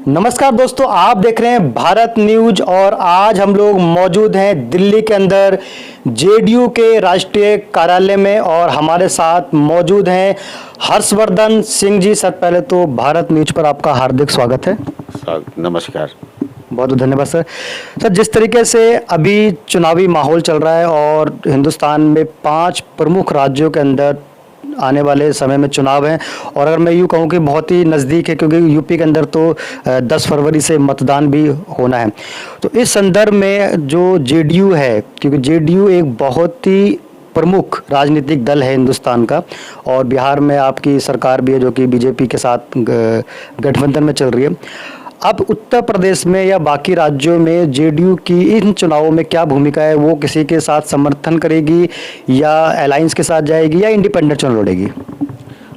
नमस्कार दोस्तों, आप देख रहे हैं भारत न्यूज और आज हम लोग मौजूद हैं दिल्ली के अंदर जेडीयू के राष्ट्रीय कार्यालय में और हमारे साथ मौजूद हैं हर्षवर्धन सिंह जी। सर, पहले तो भारत न्यूज पर आपका हार्दिक स्वागत है। नमस्कार। बहुत बहुत धन्यवाद सर। सर, जिस तरीके से अभी चुनावी माहौल चल रहा है और हिंदुस्तान में 5 प्रमुख राज्यों के अंदर आने वाले समय में चुनाव हैं और अगर मैं यूँ कहूँ कि बहुत ही नज़दीक है क्योंकि यूपी के अंदर तो 10 फरवरी से मतदान भी होना है, तो इस संदर्भ में जो जेडीयू है, क्योंकि जेडीयू एक बहुत ही प्रमुख राजनीतिक दल है हिंदुस्तान का और बिहार में आपकी सरकार भी है जो कि बीजेपी के साथ गठबंधन में चल रही है। अब उत्तर प्रदेश में या बाकी राज्यों में जेडीयू की इन चुनावों में क्या भूमिका है? वो किसी के साथ समर्थन करेगी या अलायंस के साथ जाएगी या इंडिपेंडेंट चुनाव लड़ेगी?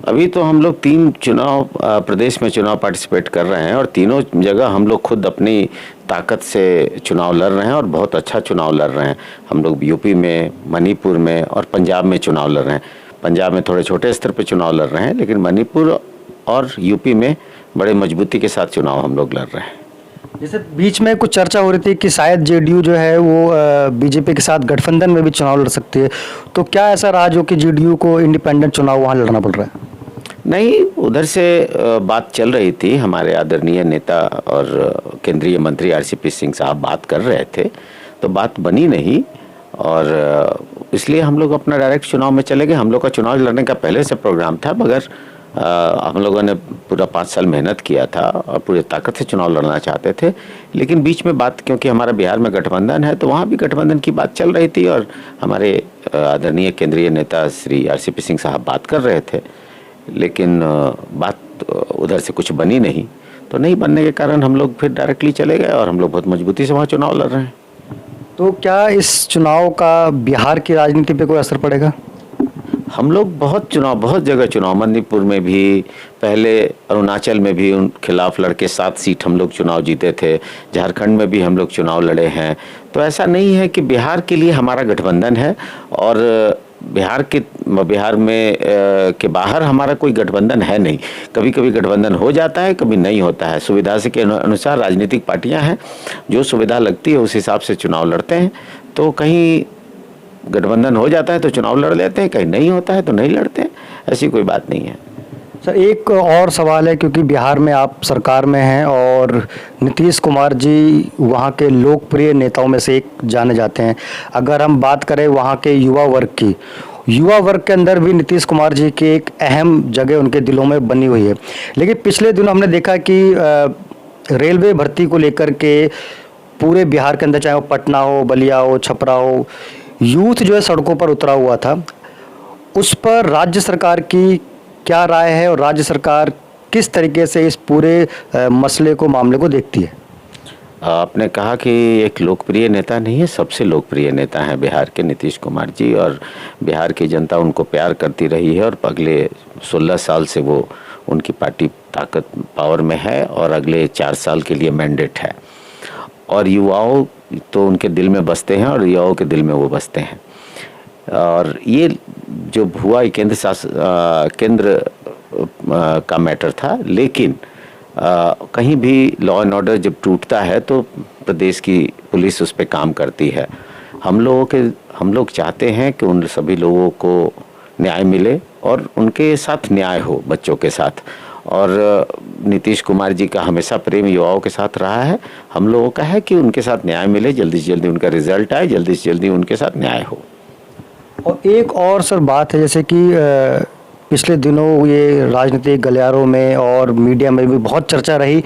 अभी तो हम लोग 3 चुनाव प्रदेश में चुनाव पार्टिसिपेट कर रहे हैं और तीनों जगह हम लोग खुद अपनी ताकत से चुनाव लड़ रहे हैं और बहुत अच्छा चुनाव लड़ रहे हैं। हम लोग यूपी में, मणिपुर में और पंजाब में चुनाव लड़ रहे हैं। पंजाब में थोड़े छोटे स्तर पर चुनाव लड़ रहे हैं, लेकिन मणिपुर और यूपी में बड़े मजबूती के साथ चुनाव हम लोग लड़ रहे हैं। जैसे बीच में कुछ चर्चा हो रही थी कि शायद जेडीयू जो है वो बीजेपी के साथ गठबंधन में भी चुनाव लड़ सकती है, तो क्या ऐसा रहा जो कि जेडीयू को इंडिपेंडेंट चुनाव वहाँ लड़ना पड़ रहा है? नहीं, उधर से बात चल रही थी। हमारे आदरणीय नेता और केंद्रीय मंत्री आरसीपी सिंह साहब बात कर रहे थे, तो बात बनी नहीं और इसलिए हम लोग अपना डायरेक्ट चुनाव में चले गए। हम लोग का चुनाव लड़ने का पहले से प्रोग्राम था, मगर हम लोगों ने पूरा 5 साल मेहनत किया था और पूरी ताकत से चुनाव लड़ना चाहते थे, लेकिन बीच में बात, क्योंकि हमारा बिहार में गठबंधन है तो वहाँ भी गठबंधन की बात चल रही थी और हमारे आदरणीय केंद्रीय नेता श्री आरसीपी सिंह साहब बात कर रहे थे, लेकिन बात उधर से कुछ बनी नहीं। तो नहीं बनने के कारण हम लोग फिर डायरेक्टली चले गए और हम लोग बहुत मजबूती से वहाँ चुनाव लड़ रहे हैं। तो क्या इस चुनाव का बिहार की राजनीति पे कोई असर पड़ेगा? हम लोग बहुत जगह चुनाव, मणिपुर में भी, पहले अरुणाचल में भी उन खिलाफ लड़के 7 सीट हम लोग चुनाव जीते थे, झारखंड में भी हम लोग चुनाव लड़े हैं। तो ऐसा नहीं है कि बिहार के लिए हमारा गठबंधन है और बिहार में के बाहर हमारा कोई गठबंधन है नहीं। कभी कभी गठबंधन हो जाता है, कभी नहीं होता है। सुविधा से के अनुसार राजनीतिक पार्टियां हैं, जो सुविधा लगती है उस हिसाब से चुनाव लड़ते हैं। तो कहीं गठबंधन हो जाता है तो चुनाव लड़ लेते हैं, कहीं नहीं होता है तो नहीं लड़ते हैं। ऐसी कोई बात नहीं है। सर, एक और सवाल है, क्योंकि बिहार में आप सरकार में हैं और नीतीश कुमार जी वहाँ के लोकप्रिय नेताओं में से एक जाने जाते हैं। अगर हम बात करें वहाँ के युवा वर्ग की, युवा वर्ग के अंदर भी नीतीश कुमार जी की एक अहम जगह उनके दिलों में बनी हुई है। लेकिन पिछले दिनों हमने देखा कि रेलवे भर्ती को लेकर के पूरे बिहार के अंदर, चाहे वो पटना हो, बलिया हो, छपरा हो, यूथ जो है सड़कों पर उतरा हुआ था। उस पर राज्य सरकार की क्या राय है और राज्य सरकार किस तरीके से इस पूरे मसले को, मामले को देखती है? आपने कहा कि एक लोकप्रिय नेता नहीं है, सबसे लोकप्रिय नेता हैं बिहार के नीतीश कुमार जी और बिहार की जनता उनको प्यार करती रही है और अगले 16 साल से वो उनकी पार्टी ताकत पावर में है और अगले 4 साल के लिए मैंडेट है और युवाओं तो उनके दिल में बसते हैं और युवाओं के दिल में वो बसते हैं। और ये जो हुआ केंद्र का मैटर था, लेकिन कहीं भी लॉ एंड ऑर्डर जब टूटता है तो प्रदेश की पुलिस उस पर काम करती है। हम लोग चाहते हैं कि उन सभी लोगों को न्याय मिले और उनके साथ न्याय हो, बच्चों के साथ। और नीतीश कुमार जी का हमेशा प्रेम युवाओं के साथ रहा है। हम लोगों का है कि उनके साथ न्याय मिले, जल्दी से जल्दी उनका रिजल्ट आए, जल्दी से जल्दी उनके साथ न्याय हो। और एक और सर बात है, जैसे कि पिछले दिनों ये राजनीतिक गलियारों में और मीडिया में भी बहुत चर्चा रही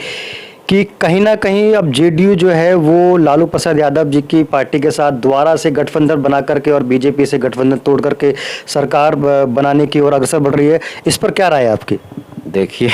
कि कहीं ना कहीं अब जेडीयू जो है वो लालू प्रसाद यादव जी की पार्टी के साथ दोबारा से गठबंधन बना करके और बीजेपी से गठबंधन तोड़ करके सरकार बनाने की ओर अग्रसर बढ़ रही है। इस पर क्या राय है आपकी? देखिए,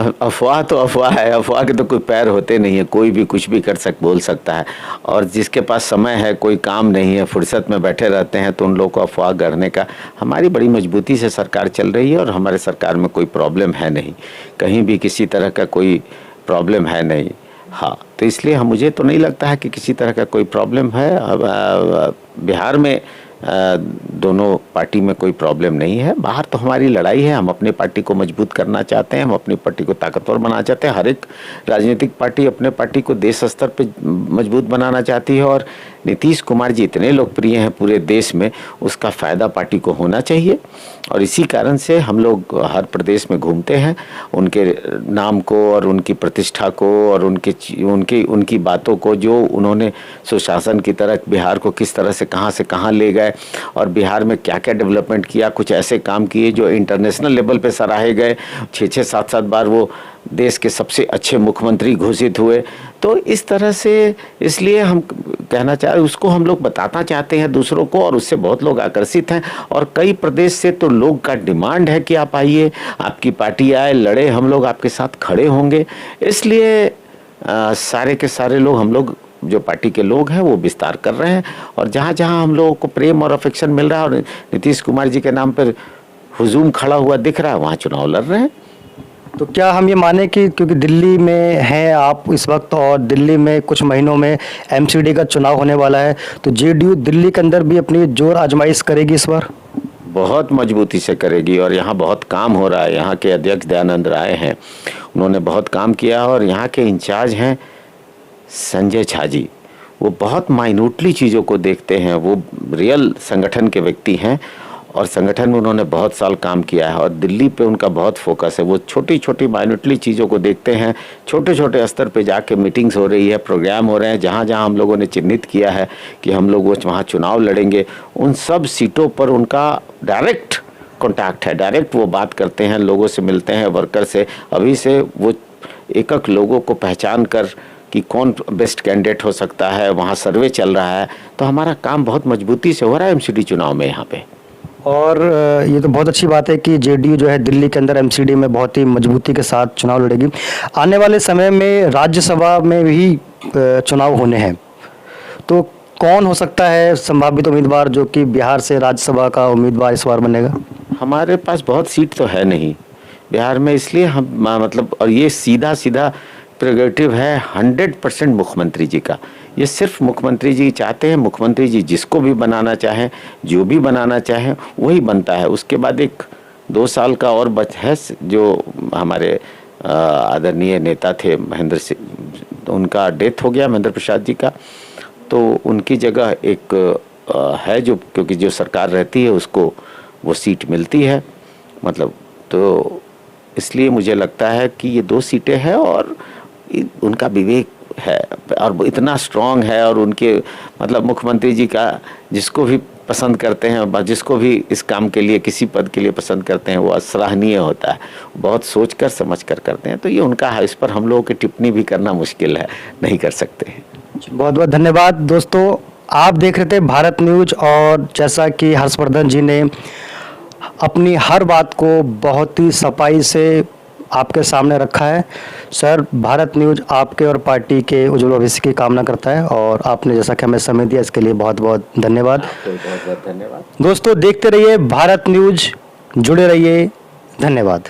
अफवाह तो अफवाह है, अफवाह के तो कोई पैर होते नहीं है। कोई भी कुछ भी बोल सकता है और जिसके पास समय है, कोई काम नहीं है, फुर्सत में बैठे रहते हैं, तो उन लोगों को अफवाह गढ़ने का। हमारी बड़ी मजबूती से सरकार चल रही है और हमारे सरकार में कोई प्रॉब्लम है नहीं, कहीं भी किसी तरह का कोई प्रॉब्लम है नहीं। हाँ, तो इसलिए मुझे तो नहीं लगता है कि किसी तरह का कोई प्रॉब्लम है। अब बिहार में दोनों पार्टी में कोई प्रॉब्लम नहीं है। बाहर तो हमारी लड़ाई है, हम अपने पार्टी को मजबूत करना चाहते हैं, हम अपनी पार्टी को ताकतवर बनाना चाहते हैं। हर एक राजनीतिक पार्टी अपने पार्टी को देश स्तर पे मजबूत बनाना चाहती है और नीतीश कुमार जी इतने लोकप्रिय हैं पूरे देश में, उसका फ़ायदा पार्टी को होना चाहिए। और इसी कारण से हम लोग हर प्रदेश में घूमते हैं, उनके नाम को और उनकी प्रतिष्ठा को और उनकी बातों को, जो उन्होंने सुशासन की तरह बिहार को किस तरह से कहाँ ले गए और बिहार में क्या क्या डेवलपमेंट किया, कुछ ऐसे काम किए जो इंटरनेशनल लेवल पे सराहे गए। 6-6, 7-7 बार वो देश के सबसे अच्छे मुख्यमंत्री घोषित हुए। तो इस तरह से, इसलिए हम कहना चाह रहे, उसको हम लोग बताना चाहते हैं दूसरों को, और उससे बहुत लोग आकर्षित हैं। और कई प्रदेश से तो लोग का डिमांड है कि आप आइए, आपकी पार्टी आए, लड़े, हम लोग आपके साथ खड़े होंगे। इसलिए सारे के सारे लोग, हम लोग जो पार्टी के लोग हैं वो विस्तार कर रहे हैं, और जहाँ जहाँ हम लोगों को प्रेम और अफेक्शन मिल रहा है और नीतीश कुमार जी के नाम पर हुजूम खड़ा हुआ दिख रहा है, वहाँ चुनाव लड़ रहे हैं। तो क्या हम ये माने कि क्योंकि दिल्ली में हैं आप इस वक्त और दिल्ली में कुछ महीनों में एमसीडी का चुनाव होने वाला है, तो जेडीयू दिल्ली के अंदर भी अपनी जोर आजमाइश करेगी इस बार? बहुत मजबूती से करेगी, और यहाँ बहुत काम हो रहा है। यहाँ के अध्यक्ष दयानंद राय हैं, उन्होंने बहुत काम किया, और यहाँ के इंचार्ज हैं संजय झा जी, वो बहुत माइन्यूटली चीज़ों को देखते हैं, वो रियल संगठन के व्यक्ति हैं और संगठन में उन्होंने बहुत साल काम किया है, और दिल्ली पे उनका बहुत फोकस है। वो छोटी छोटी माइन्यूटली चीज़ों को देखते हैं, छोटे छोटे स्तर पे जाके मीटिंग्स हो रही है, प्रोग्राम हो रहे हैं, जहाँ जहाँ हम लोगों ने चिन्हित किया है कि हम लोग वहाँ चुनाव लड़ेंगे, उन सब सीटों पर उनका डायरेक्ट कॉन्टैक्ट है, डायरेक्ट वो बात करते हैं, लोगों से मिलते हैं, वर्कर से। अभी से वो एक लोगों को पहचान कर कि कौन बेस्ट कैंडिडेट हो सकता है, वहाँ सर्वे चल रहा है। तो हमारा काम बहुत मजबूती से हो रहा है एमसीडी चुनाव में यहाँ पे। और ये तो बहुत अच्छी बात है कि जेडीयू जो है दिल्ली के अंदर एमसीडी में बहुत ही मजबूती के साथ चुनाव लड़ेगी। आने वाले समय में राज्यसभा में भी चुनाव होने हैं, तो कौन हो सकता है संभावित उम्मीदवार जो कि बिहार से राज्यसभा का उम्मीदवार इस बार बनेगा? हमारे पास बहुत सीट तो है नहीं बिहार में, इसलिए हम मतलब, और ये सीधा सीधा प्रेरोगेटिव है 100% मुख्यमंत्री जी का। ये सिर्फ मुख्यमंत्री जी चाहते हैं, मुख्यमंत्री जी जिसको भी बनाना चाहें, जो भी बनाना चाहें वही बनता है। उसके बाद एक 2 साल का और बच है, जो हमारे आदरणीय नेता थे महेंद्र सिंह, उनका डेथ हो गया, महेंद्र प्रसाद जी का, तो उनकी जगह एक है जो, क्योंकि जो सरकार रहती है उसको वो सीट मिलती है, मतलब, तो इसलिए मुझे लगता है कि ये 2 सीटें हैं, और उनका विवेक है और इतना स्ट्रांग है, और उनके मतलब मुख्यमंत्री जी का जिसको भी पसंद करते हैं, जिसको भी इस काम के लिए किसी पद के लिए पसंद करते हैं, वो सराहनीय होता है, बहुत सोच कर समझ कर करते हैं। तो ये उनका है, इस पर हम लोगों की टिप्पणी भी करना मुश्किल है, नहीं कर सकते हैं। बहुत बहुत धन्यवाद दोस्तों, आप देख रहे थे भारत न्यूज, और जैसा कि हर्षवर्धन जी ने अपनी हर बात को बहुत ही सफाई से आपके सामने रखा है। सर, भारत न्यूज आपके और पार्टी के उज्जवल भविष्य की कामना करता है, और आपने जैसा कि हमें समय दिया इसके लिए बहुत बहुत धन्यवाद। बहुत बहुत धन्यवाद दोस्तों, देखते रहिए भारत न्यूज, जुड़े रहिए, धन्यवाद।